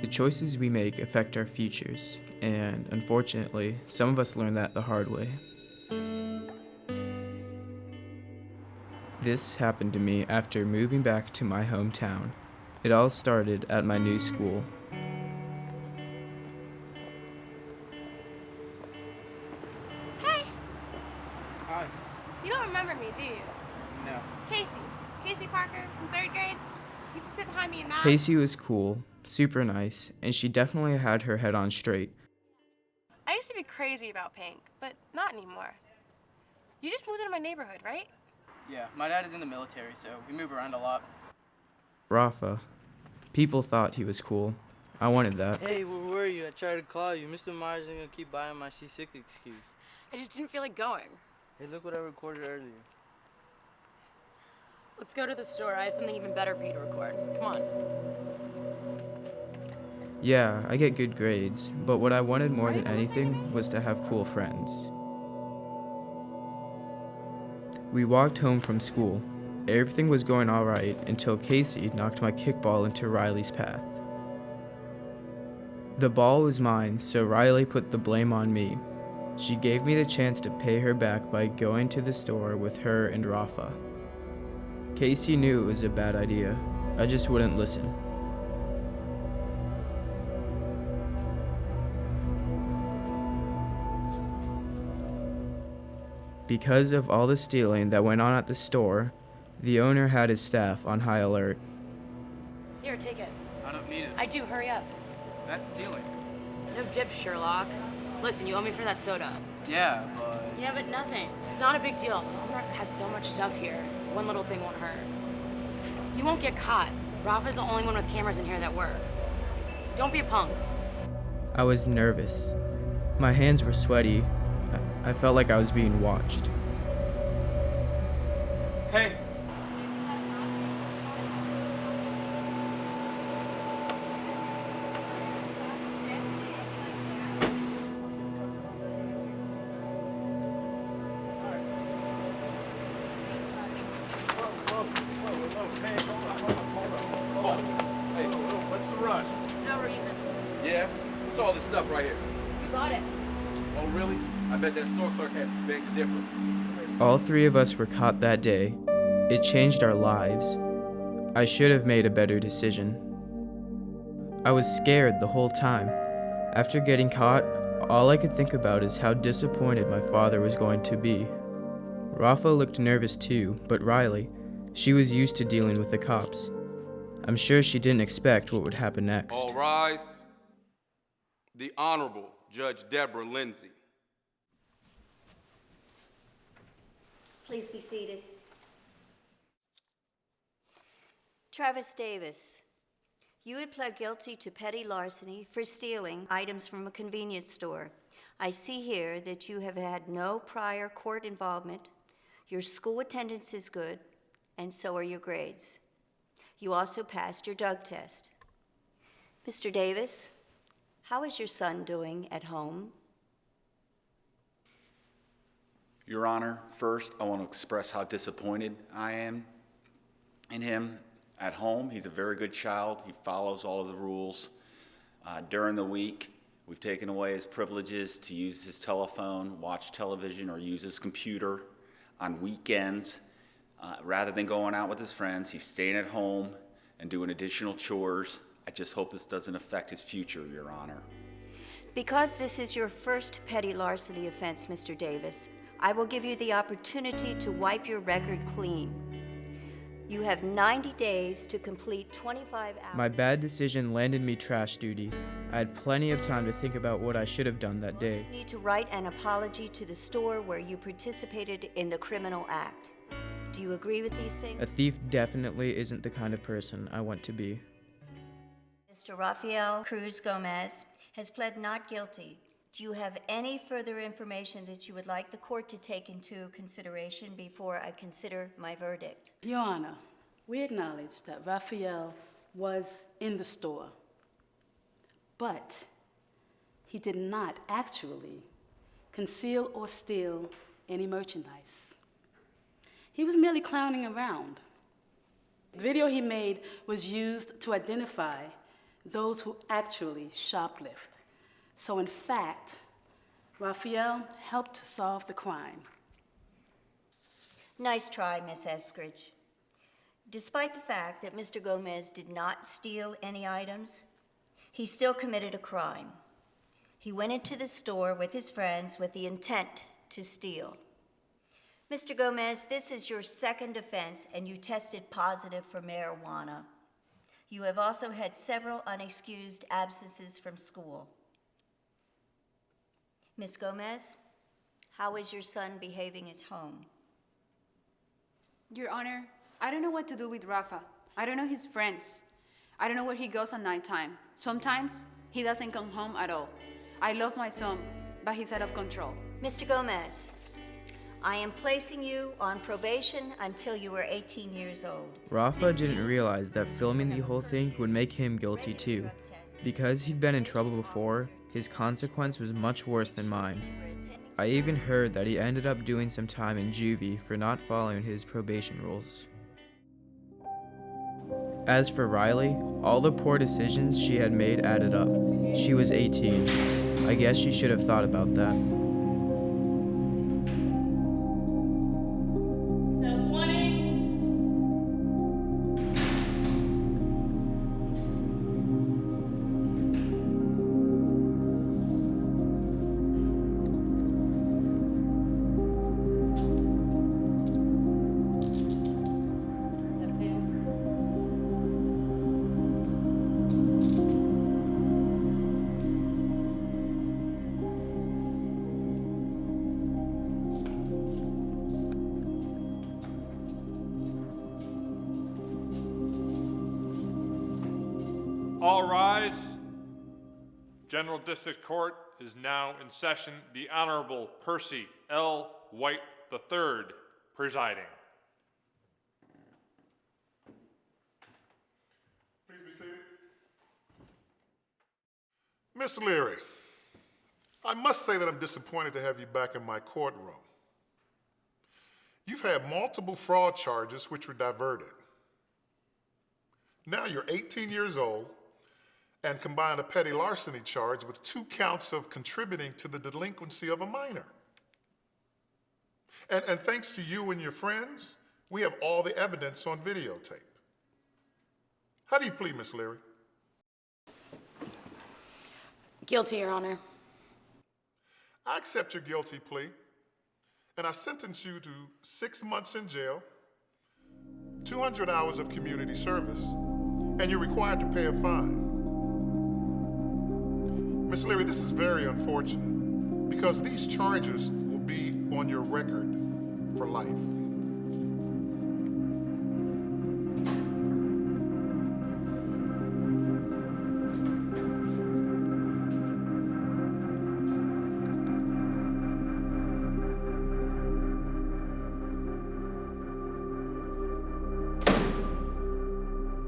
The choices we make affect our futures, and unfortunately, some of us learn that the hard way. This happened to me after moving back to my hometown. It all started at my new school. Hey! Hi. You don't remember me, do you? No. Casey Parker from 3rd grade. Used to sit behind me in math. Casey was cool, super nice, and she definitely had her head on straight. I used to be crazy about pink, but not anymore. You just moved into my neighborhood, right? Yeah, my dad is in the military, so we move around a lot. Rafa. People thought he was cool. I wanted that. Hey, where were you? I tried to call you. Mr. Myers ain't gonna keep buying my C6 excuse. I just didn't feel like going. Hey, look what I recorded earlier. Let's go to the store. I have something even better for you to record. Come on. Yeah, I get good grades, but what I wanted more than anything was to have cool friends. We walked home from school. Everything was going alright until Casey knocked my kickball into Riley's path. The ball was mine, so Riley put the blame on me. She gave me the chance to pay her back by going to the store with her and Rafa. Casey knew it was a bad idea. I just wouldn't listen. Because of all the stealing that went on at the store, the owner had his staff on high alert. Here, take it. I don't need it. I do. Hurry up. That's stealing. No dip, Sherlock. Listen, you owe me for that soda. Yeah, but... Yeah, but nothing. It's not a big deal. Owner has so much stuff here. One little thing won't hurt. You won't get caught. Rafa's the only one with cameras in here that work. Don't be a punk. I was nervous. My hands were sweaty. I felt like I was being watched. Hey! What's the rush? No reason. Yeah? What's all this stuff right here? You bought it. Oh, really? I bet that store clerk has to beg to differ. All three of us were caught that day. It changed our lives. I should have made a better decision. I was scared the whole time. After getting caught, all I could think about is how disappointed my father was going to be. Rafa looked nervous too, but Riley, she was used to dealing with the cops. I'm sure she didn't expect what would happen next. All rise. The Honorable Judge Deborah Lindsay. Please be seated. Travis Davis, you had pled guilty to petty larceny for stealing items from a convenience store. I see here that you have had no prior court involvement, your school attendance is good, and so are your grades. You also passed your drug test. Mr. Davis, how is your son doing at home? Your Honor, first, I want to express how disappointed I am in him. At home, he's a very good child. He follows all of the rules. During the week, we've taken away his privileges to use his telephone, watch television, or use his computer. On weekends, rather than going out with his friends, he's staying at home and doing additional chores. I just hope this doesn't affect his future, Your Honor. Because this is your first petty larceny offense, Mr. Davis, I will give you the opportunity to wipe your record clean. You have 90 days to complete 25 hours. My bad decision landed me trash duty. I had plenty of time to think about what I should have done that day. You need to write an apology to the store where you participated in the criminal act. Do you agree with these things? A thief definitely isn't the kind of person I want to be. Mr. Rafael Cruz Gomez has pled not guilty. Do you have any further information that you would like the court to take into consideration before I consider my verdict? Your Honor, we acknowledge that Raphael was in the store, but he did not actually conceal or steal any merchandise. He was merely clowning around. The video he made was used to identify those who actually shoplift. So in fact, Raphael helped to solve the crime. Nice try, Miss Eskridge. Despite the fact that Mr. Gomez did not steal any items, he still committed a crime. He went into the store with his friends with the intent to steal. Mr. Gomez, this is your second offense, and you tested positive for marijuana. You have also had several unexcused absences from school. Miss Gomez, how is your son behaving at home? Your Honor, I don't know what to do with Rafa. I don't know his friends. I don't know where he goes at nighttime. Sometimes he doesn't come home at all. I love my son, but he's out of control. Mr. Gomez, I am placing you on probation until you are 18 years old. Rafa didn't realize that filming the whole thing would make him guilty too. Because he'd been in trouble before, his consequence was much worse than mine. I even heard that he ended up doing some time in juvie for not following his probation rules. As for Riley, all the poor decisions she had made added up. She was 18. I guess she should have thought about that. Cell 20. Left hand. All rise. General District Court is now in session. The Honorable Percy L. White III presiding. Please be seated. Miss Leary, I must say that I'm disappointed to have you back in my courtroom. You've had multiple fraud charges which were diverted. Now you're 18 years old and combine a petty larceny charge with 2 counts of contributing to the delinquency of a minor. And thanks to you and your friends, we have all the evidence on videotape. How do you plead, Miss Leary? Guilty, Your Honor. I accept your guilty plea, and I sentence you to 6 months in jail, 200 hours of community service, and you're required to pay a fine. Miss Leary, this is very unfortunate because these charges will be on your record for life.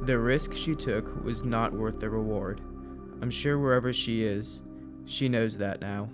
The risk she took was not worth the reward. I'm sure wherever she is, she knows that now.